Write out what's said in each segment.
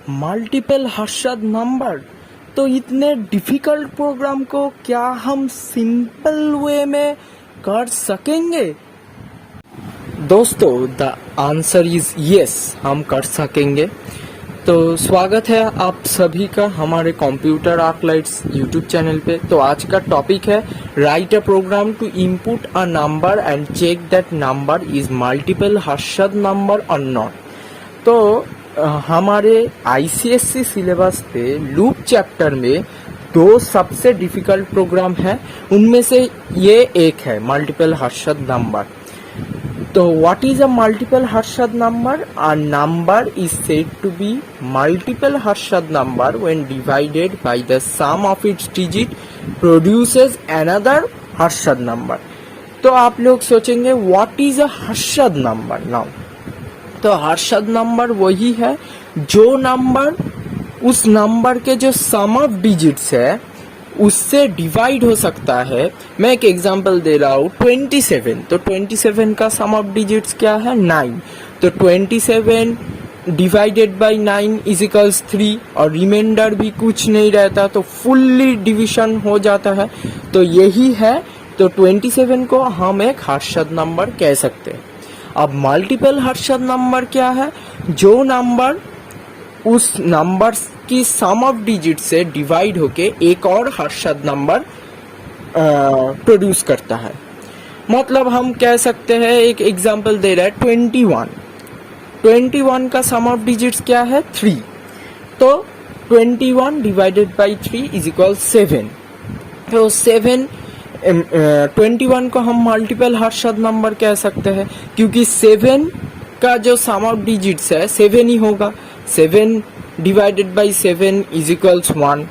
Multiple Harshad number. तो इतने difficult programme को क्या हम सिंपल वे में कर सकेंगे? दोस्तों, द आंसर इज यस, हम कर सकेंगे। तो स्वागत है आप सभी का हमारे कंप्यूटर आर्कलाइट्स यूट्यूब चैनल पे। तो आज का टॉपिक है write a program to input a number and check that number is multiple Harshad number और नॉट। तो हमारे आईसीएससी सिलेबस पे लूप चैप्टर में दो सबसे डिफिकल्ट प्रोग्राम है, उनमें से ये एक है मल्टीपल हर्षद नंबर। तो what is a multiple Harshad number? A number is said to be multiple Harshad number when divided by the sum of its digit produces another Harshad number. तो आप लोग सोचेंगे what is a Harshad number now? तो Harshad number वही है जो number उस number के जो सम ऑफ डिजिट्स है उससे डिवाइड हो सकता है। मैं एक एग्जांपल दे रहा हूँ 27। तो 27 का सम ऑफ डिजिट्स क्या है? 9। तो 27 डिवाइडेड बाय 9 इज इक्वल्स 3 और रिमाइंडर भी कुछ नहीं रहता, तो फुल्ली डिविजन हो जाता है। तो यही है, तो 27 को हम एक हर्षद नंबर कह सकते हैं। अब मल्टीपल हर्षद नंबर क्या है? जो नंबर उस नंबर की सम ऑफ डिजिट से डिवाइड होके एक और हर्षद नंबर प्रोड्यूस करता है। मतलब हम कह सकते हैं, एक एग्जांपल दे रहा है 21 का सम ऑफ डिजिट्स क्या है? 3। तो 21 डिवाइडेड बाई 3 इज इक्वल 7। तो 21 को हम मल्टीपल हर्षद नंबर कह सकते हैं, क्योंकि 7 का जो सम ऑफ डिजिट्स है 7 ही होगा। 7 डिवाइडेड बाई 7 इज इक्वल्स 1।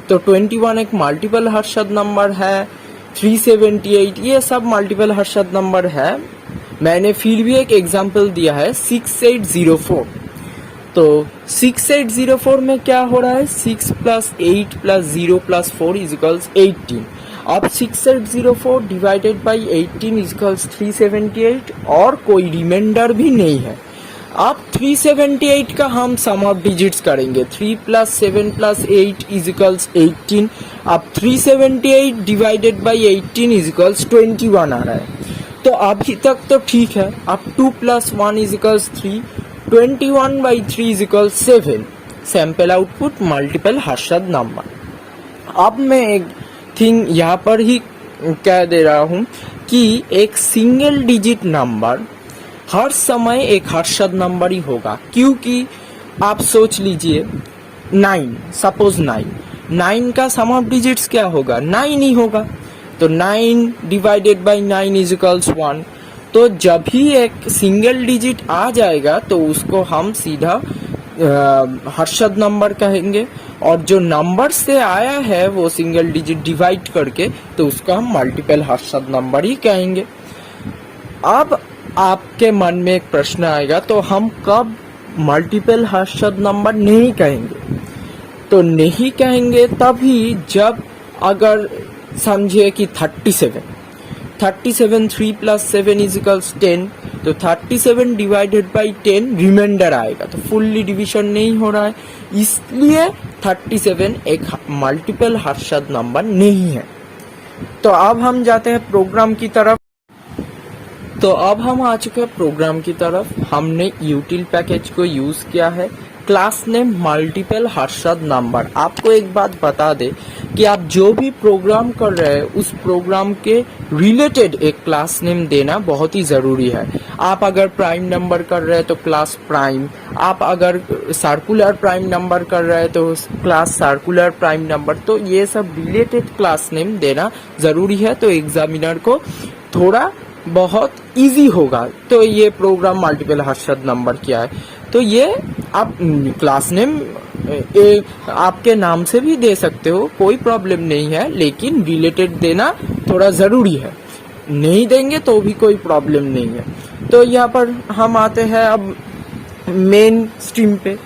तो 21 एक मल्टीपल हर्षद नंबर है। 378 ये सब मल्टीपल हर्षद नंबर है। मैंने फिर भी एक एग्जांपल दिया है 6804। तो 6804 में क्या हो रहा है? 6 + 8 + 0 + 4 इज इक्वल्स 18। अब 6804 डिवाइडेड बाई 18 इज इक्वल्स 378 और कोई रिमाइंडर भी नहीं है। अब 378 का हम सम ऑफ डिजिट्स करेंगे। 3 + 7 + 8 इज इक्वल्स 18। अब 378 डिवाइडेड बाई 18 इज इक्वल्स 21 आ रहा है। तो अभी तक तो ठीक है। अब 2 + 1 is equals 3। 21/3 is equals 7। Sample output multiple Harshad number. अब मैं एक थिंग यहाँ पर ही कह दे रहा हूँ कि एक सिंगल डिजिट नंबर हर समय एक हर्षद नंबर ही होगा, क्योंकि आप सोच लीजिए 9, सपोज 9 का सम ऑफ डिजिट्स क्या होगा? 9 ही होगा। तो 9 डिवाइडेड बाई 9 इज इक्वल्स 1। तो जब ही एक सिंगल डिजिट आ जाएगा तो उसको हम सीधा हर्षद नंबर कहेंगे, और जो नंबर से आया है वो सिंगल डिजिट डिवाइड करके, तो उसको हम मल्टीपल हर्षद नंबर ही कहेंगे। अब आपके मन में एक प्रश्न आएगा, तो हम कब मल्टीपल हर्षद नंबर नहीं कहेंगे? तो नहीं कहेंगे तभी जब, अगर समझिए कि 37 3 + 7 इज इक्वल्स 10। तो 37 डिवाइडेड बाई 10 रिमाइंडर आएगा, तो फुल्ली डिवीजन नहीं हो रहा है, इसलिए 37 एक मल्टीपल हर्षद नंबर नहीं है। तो अब हम जाते हैं प्रोग्राम की तरफ। तो अब हम आ चुके हैं प्रोग्राम की तरफ। हमने यूटिल पैकेज को यूज किया है, class name multiple Harshad number. आपको एक बात बता दे कि आप जो भी प्रोग्राम कर रहे हैं उस प्रोग्राम के रिलेटेड एक क्लास नेम देना बहुत ही जरूरी है। आप अगर प्राइम नंबर कर रहे हैं तो क्लास प्राइम, आप अगर सर्कुलर प्राइम नंबर कर रहे हैं तो क्लास सर्कुलर प्राइम नंबर। तो ये सब रिलेटेड क्लास नेम देना जरूरी है, तो एग्जामिनर को थोड़ा बहुत इजी होगा। तो ये प्रोग्राम मल्टीपल हर्षद नंबर क्या है? तो ये आप क्लास नेम आपके नाम से भी दे सकते हो, कोई प्रॉब्लम नहीं है, लेकिन रिलेटेड देना थोड़ा जरूरी है। नहीं देंगे तो भी कोई प्रॉब्लम नहीं है। तो यहाँ पर हम आते हैं अब मेन स्ट्रीम पे।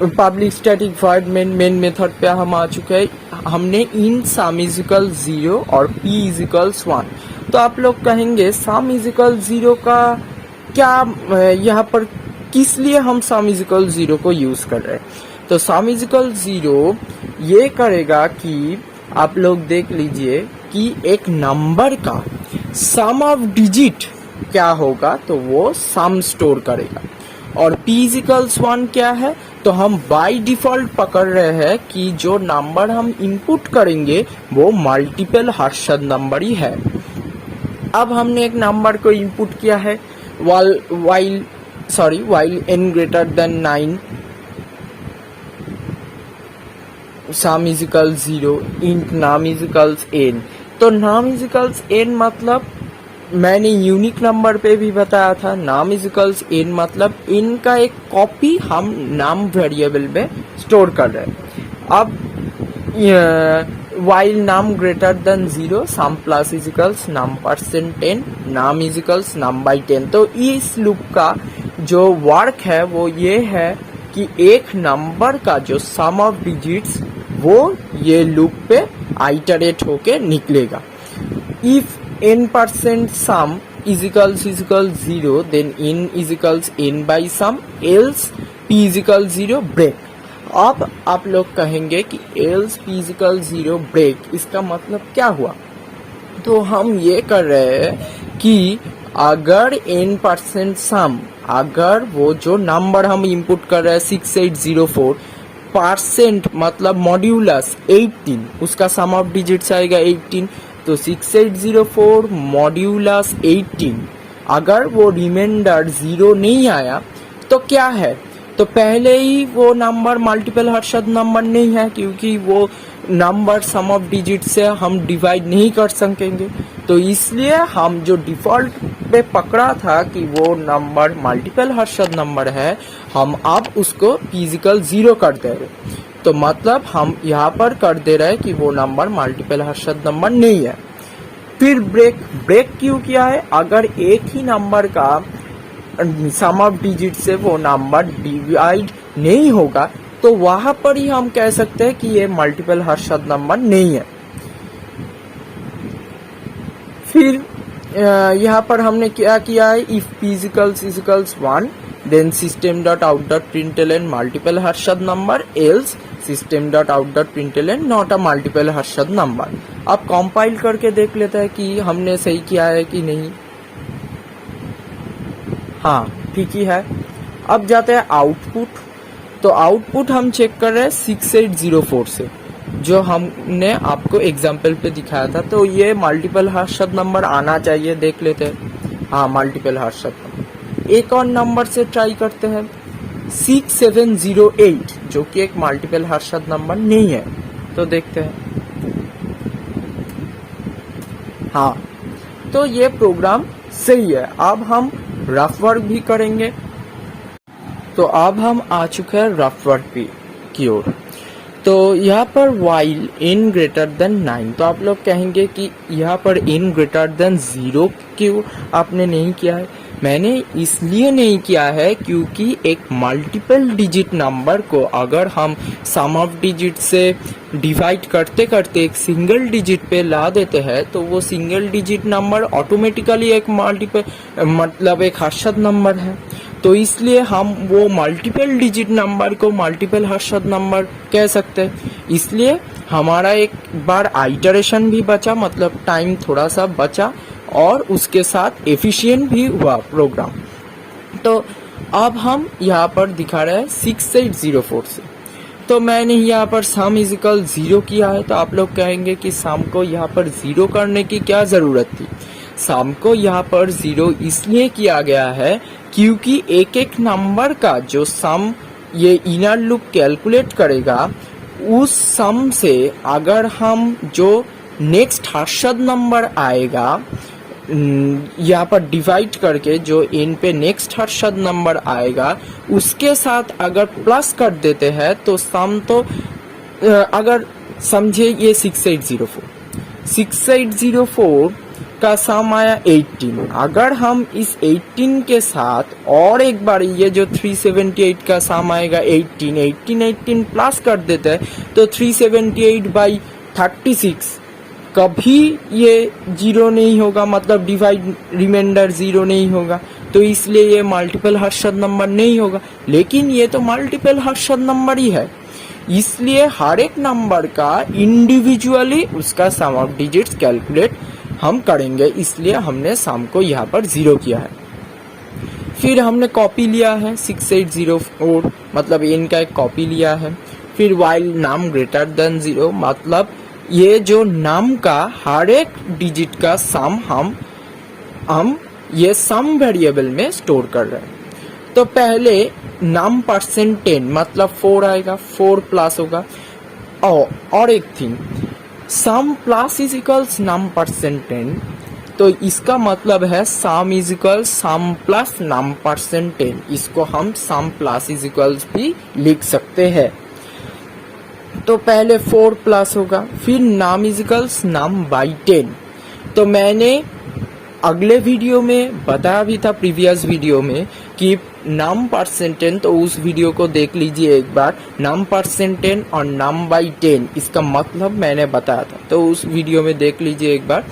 Public static void main method पे हम आ चुके हैं। हमने इन सम इज इक्वल 0 और p इज इक्वल्स 1। तो आप लोग कहेंगे सम इज इक्वल 0 का क्या, यहाँ पर किस लिए हम सम इज इक्वल 0 को यूज कर रहे हैं? तो सम इज इक्वल 0 ये करेगा कि आप लोग देख लीजिए कि एक नंबर का सम ऑफ डिजिट क्या होगा, तो वो सम स्टोर करेगा। और p इज इक्वल्स 1 क्या है, तो हम बाय डिफॉल्ट पकड़ रहे हैं कि जो नंबर हम इनपुट करेंगे वो मल्टीपल हर्षद नंबर ही है। अब हमने एक नंबर को इनपुट किया है while n greater than 9 some is equals 0 int नाम इज इक्वल्स n। तो नाम इज इक्वल्स n मतलब मैंने यूनिक नंबर पे भी बताया था, नाम इज इक्वल्स n मतलब n का एक कॉपी हम नाम वेरिएबल में स्टोर कर रहे हैं। अब while num greater than 0 sum plus is equals num percent 10 num is equals नाम बाई 10। तो इस लूप का जो वर्क है वो ये है कि एक नंबर का जो सम ऑफ डिजिट्स वो ये लूप पे आइटरेट होके निकलेगा। If n% sum is equals 0 then n is equals n by sum else p is equals 0 break। अब आप लोग कहेंगे कि else p is equals 0 break इसका मतलब क्या हुआ, तो हम ये कर रहे हैं कि अगर n% sum अगर वो जो नंबर हम इनपुट कर रहे हैं 6804 परसेंट मतलब मॉड्यूलस 18 उसका सम ऑफ डिजिट्स आएगा 18, तो 6804 मॉड्यूलस 18 अगर वो रिमाइंडर 0 नहीं आया तो क्या है, तो पहले ही वो नंबर मल्टीपल हर्षद नंबर नहीं है क्योंकि वो नंबर सम ऑफ डिजिट से हम डिवाइड नहीं कर सकेंगे। तो इसलिए हम जो डिफॉल्ट पे पकड़ा था कि वो नंबर मल्टीपल हर्षद नंबर है, हम अब उसको फिजिकल 0 कर दे रहे। तो मतलब हम यहाँ पर कर दे रहे कि वो नंबर मल्टीपल हर्षद नंबर नहीं है। फिर ब्रेक क्यों किया है, अगर एक ही नंबर का सम ऑफ डिजिट से वो नंबर डिवाइड नहीं होगा तो वहां पर ही हम कह सकते हैं कि ये मल्टीपल हर्षद नंबर नहीं है। फिर यहाँ पर हमने क्या किया है, if p is 1 then system dot out dot println multiple Harshad number else system dot out dot println not a multiple Harshad number. अब कंपाइल करके देख लेते हैं कि हमने सही किया है कि नहीं। हाँ ठीक ही है। अब जाते हैं आउटपुट, तो आउटपुट हम चेक कर रहे हैं 6804 से जो हमने आपको एग्जाम्पल पे दिखाया था। तो ये मल्टीपल हर्षद नंबर आना चाहिए, देख लेते हैं। हाँ मल्टीपल हर्षद नंबर। एक और नंबर से ट्राई करते हैं 6708 जो कि एक मल्टीपल हर्षद नंबर नहीं है, तो देखते हैं। हाँ तो ये प्रोग्राम सही है। अब हम रफ वर्क भी करेंगे। तो अब हम आ चुके हैं रफ वर्क की ओर। तो यहाँ पर while n ग्रेटर देन 9, तो आप लोग कहेंगे कि यहाँ पर n ग्रेटर देन 0 क्यों आपने नहीं किया है। मैंने इसलिए नहीं किया है क्योंकि एक मल्टीपल डिजिट नंबर को अगर हम सम ऑफ डिजिट से डिवाइड करते करते एक सिंगल डिजिट पे ला देते हैं तो वो सिंगल डिजिट नंबर ऑटोमेटिकली एक मल्टीपल मतलब एक हर्षद नंबर है। तो इसलिए हम वो मल्टीपल डिजिट नंबर को मल्टीपल हर्षद नंबर कह सकते हैं। इसलिए हमारा एक बार आइटरेशन भी बचा, मतलब टाइम थोड़ा सा बचा और उसके साथ एफिशिएंट भी हुआ प्रोग्राम। तो अब हम यहाँ पर दिखा रहे हैं 6804 से। तो मैंने यहाँ पर सम इज इक्वल 0 किया है। तो आप लोग कहेंगे कि सम को यहाँ पर 0 करने की क्या जरूरत थी। सम को यहाँ पर 0 इसलिए किया गया है क्योंकि एक एक नंबर का जो सम ये इनर लूप कैलकुलेट करेगा उस सम से अगर हम जो नेक्स्ट हर्षद नंबर आएगा यहाँ पर डिवाइड करके जो n पे नेक्स्ट हर्षद नंबर आएगा उसके साथ अगर प्लस कर देते हैं तो सम तो अगर समझे ये 6804 का सम आया 18। अगर हम इस 18 के साथ और एक बार ये जो 378 का सम आएगा 18 प्लस कर देते हैं तो 378 बाई 36 कभी ये 0 नहीं होगा, मतलब डिवाइड रिमाइंडर 0 नहीं होगा। तो इसलिए ये मल्टीपल हर्षद नंबर नहीं होगा। लेकिन ये तो मल्टीपल हर्षद नंबर ही है। इसलिए हर एक नंबर का इंडिविजुअली उसका सम ऑफ डिजिट्स कैलकुलेट हम करेंगे, इसलिए हमने सम को यहाँ पर 0 किया है। फिर हमने कॉपी लिया है 6804, मतलब n का एक कॉपी लिया है। फिर वाइल नाम ग्रेटर देन 0, मतलब ये जो नाम का हर एक डिजिट का सम हम ये सम वेरिएबल में स्टोर कर रहे हैं। तो पहले नाम परसेंट 10, मतलब 4 आएगा, 4 प्लस होगा। और एक thing, sum plus is equals num percent 10, तो इसका मतलब है sum is equal sum plus num percent 10। इसको हम सम प्लस इज इक्वल्स भी लिख सकते हैं। तो पहले 4 प्लस होगा, फिर num is equals num by 10। तो मैंने अगले वीडियो में बताया भी था, प्रीवियस वीडियो में, कि नम परसेंट 10, तो उस वीडियो को देख लीजिए एक बार। नम परसेंट 10 और नम बाई 10 इसका मतलब मैंने बताया था, तो उस वीडियो में देख लीजिए एक बार।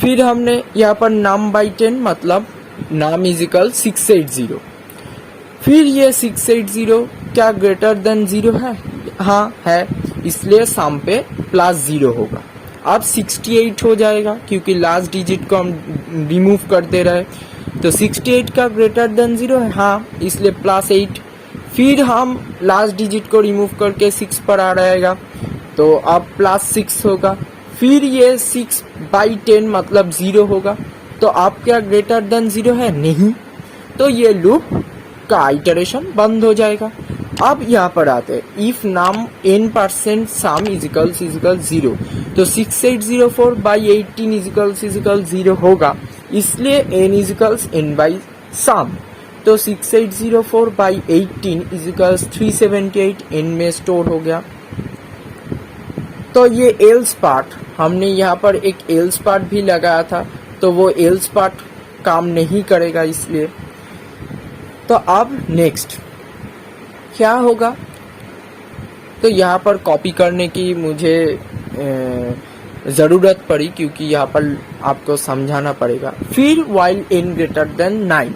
फिर हमने यहाँ पर नम बाई 10 मतलब नम इज इक्वल 680। फिर ये 680 क्या ग्रेटर देन 0 है? हाँ है, इसलिए सम पे प्लस 0 होगा। अब 68 हो जाएगा क्योंकि लास्ट डिजिट को हम रिमूव करते रहे, तो 68 का ग्रेटर देन 0 है, हाँ, इसलिए प्लस 8। फिर हम लास्ट डिजिट को रिमूव करके 6 पर आ रहेगा, तो अब प्लस 6 होगा। फिर ये 6 बाई 10 मतलब 0 होगा, तो अब क्या ग्रेटर देन 0 है? नहीं, तो ये लूप का इटरेशन बंद हो जाएगा। अब यहाँ पर आते हैं, इफ नाम n% सम इज इक्वल 0, तो 6804 बाई 18 इज इक्वल 0 होगा, इसलिए n is equal n by sum. तो 6804 बाई 18 इज इक्वल 378 n में स्टोर हो गया। तो ये एल्स पार्ट, हमने यहाँ पर एक एल्स पार्ट भी लगाया था, तो वो एल्स पार्ट काम नहीं करेगा इसलिए। तो अब नेक्स्ट क्या होगा? तो यहाँ पर कॉपी करने की मुझे ज़रूरत पड़ी क्योंकि यहाँ पर आपको समझाना पड़ेगा। फिर वाइल n ग्रेटर देन 9,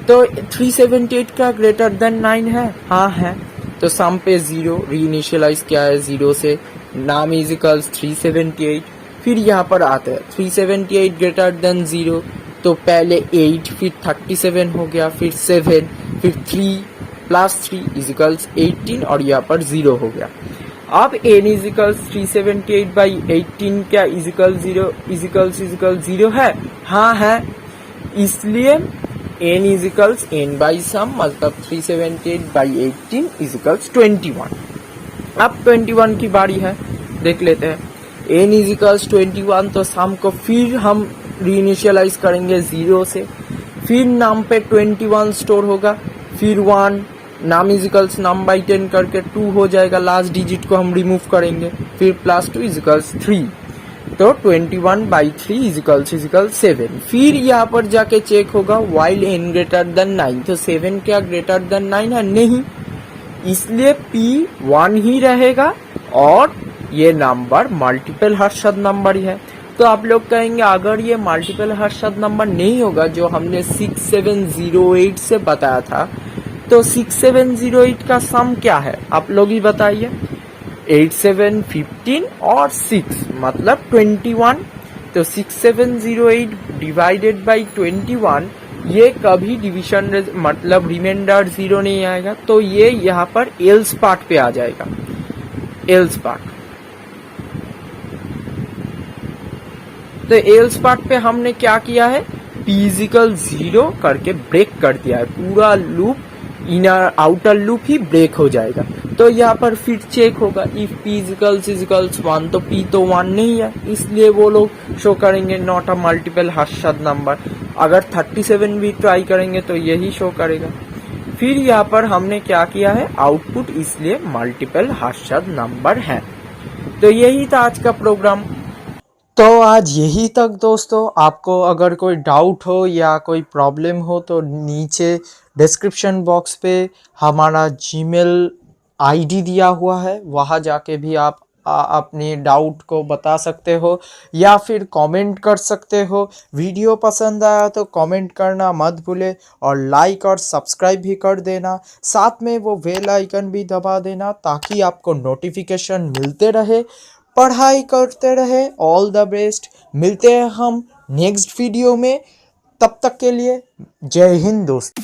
तो 378 का ग्रेटर देन 9 है, हाँ है, तो सम पे 0, रीइनिशियलाइज किया है 0 से, नाम इज इक्वल्स 378। फिर यहाँ पर आते हैं 378 ग्रेटर देन 0, तो पहले 8, फिर 37 हो गया, फिर 7, फिर 3 प्लस 3 इज इक्वल्स 18 और यहाँ पर 0 हो गया। अब n इज इक्वल्स 378 बाई 18 क्या इज इक्वल 0 है? हाँ है, इसलिए n is equals n by sum, मतलब 378 बाई 18 इज इक्वल्स 21। अब 21 की बारी है, देख लेते हैं। n इज इक्वल्स 21, तो सम को फिर हम रीइनिशियलाइज करेंगे 0 से, फिर नाम पे 21 स्टोर होगा, फिर 1, नाम इज इक्वल्स नाम बाई 10 करके 2 हो जाएगा, लास्ट डिजिट को हम रिमूव करेंगे, फिर प्लस 2 इज इक्वल्स 3, तो 21 बाई 3 इज इक्वल्स 7। फिर यहाँ पर जाके चेक होगा वाइल n ग्रेटर देन 9, तो 7 क्या ग्रेटर देन 9 है? नहीं, इसलिए p 1 ही रहेगा और ये नंबर मल्टीपल हर्षद नंबर ही है। तो आप लोग कहेंगे अगर ये मल्टीपल हर्षद नंबर नहीं होगा जो हमने 6708 से बताया था, तो 6708 का सम क्या है? आप लोग ही बताइए। 8, 7, 15 और 6 मतलब 21, तो 6708 डिवाइडेड बाई 21, ये कभी डिवीजन मतलब रिमाइंडर 0 नहीं आएगा, तो ये यहाँ पर एल्स पार्ट पे आ जाएगा, एल्स पार्ट। तो एल्स पार्ट पे हमने क्या किया है? p इजिकल 0 करके ब्रेक कर दिया है, पूरा लूप इनर आउटर लूप ही ब्रेक हो जाएगा। तो यहाँ पर फिर चेक होगा, इफ p इजिकल्स 1, तो p तो 1 नहीं है, इसलिए वो लोग शो करेंगे not a multiple Harshad number. अगर 37 भी ट्राई करेंगे तो यही शो करेगा। फिर यहाँ पर हमने क्या किया है? आउटपुट इसलिए मल्टीपल हर्षद नंबर है। तो यही था आज का प्रोग्राम। तो आज यही तक दोस्तों। आपको अगर कोई डाउट हो या कोई प्रॉब्लम हो तो नीचे डिस्क्रिप्शन बॉक्स पे हमारा जीमेल आईडी दिया हुआ है, वहाँ जाके भी आप अपनी डाउट को बता सकते हो या फिर कमेंट कर सकते हो। वीडियो पसंद आया तो कमेंट करना मत भूले और लाइक और सब्सक्राइब भी कर देना। साथ में वो बेल आइकन भी दबा देना ताकि आपको नोटिफिकेशन मिलते रहे। पढ़ाई करते रहे। All the best. मिलते हैं हम नेक्स्ट वीडियो में। तब तक के लिए जय हिंद दोस्त।